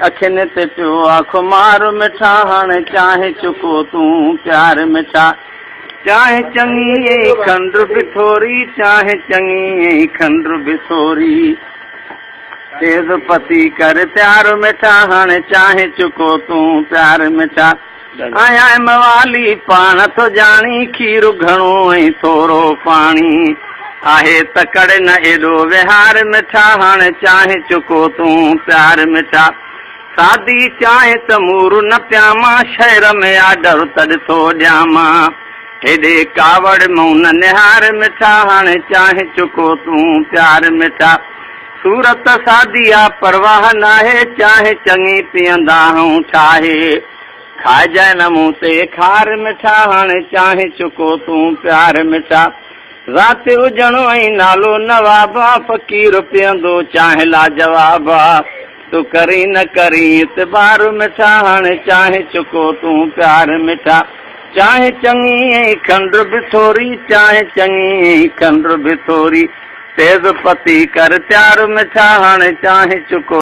अखियुनि ते पियो आहे खुमार मिठा हाणे चाहे चुको तूं प्यार मिठा चाहे चङी खंड बि थोरी चाहे चङी खंड बि थोरी तेज़ पती कर प्यार मिठा हाणे चाहे चुको तूं प्यार मिठा आया मवाली पाण थो जानी खीर घणो ऐं थोरो पाणी आहे तकड़ न एॾो विहार मिठा हाणे चाहे चुको तूं प्यार मिठा शादी चाहे त मूर न प्यामा शहर में आडर त ॾिठो ॼामा हेॾे कावड़ मौन निहार मिठा हाणे चाहे चुको तूं प्यार मिठा सूरत शादी आहे परवाह नाहे चाहे चङी पीअंदा हूं ठाहे खाइजांइ न मूं ते खार मिठा हाणे चाहे चुको तूं प्यार मिठा राति हुजणो ऐं नालो नवाबा फ़क़ीर पीअंदो चाहे लाजवाबा तूं करी न करी इतबार मिठा हाणे चाहे चुको तूं प्यार मिठा चाहे चङी ऐं खंड बि थोरी चाहे चङी ऐं खंड बि थोरी तेज़ पती कर प्यार मिठा हाणे चाहे चुको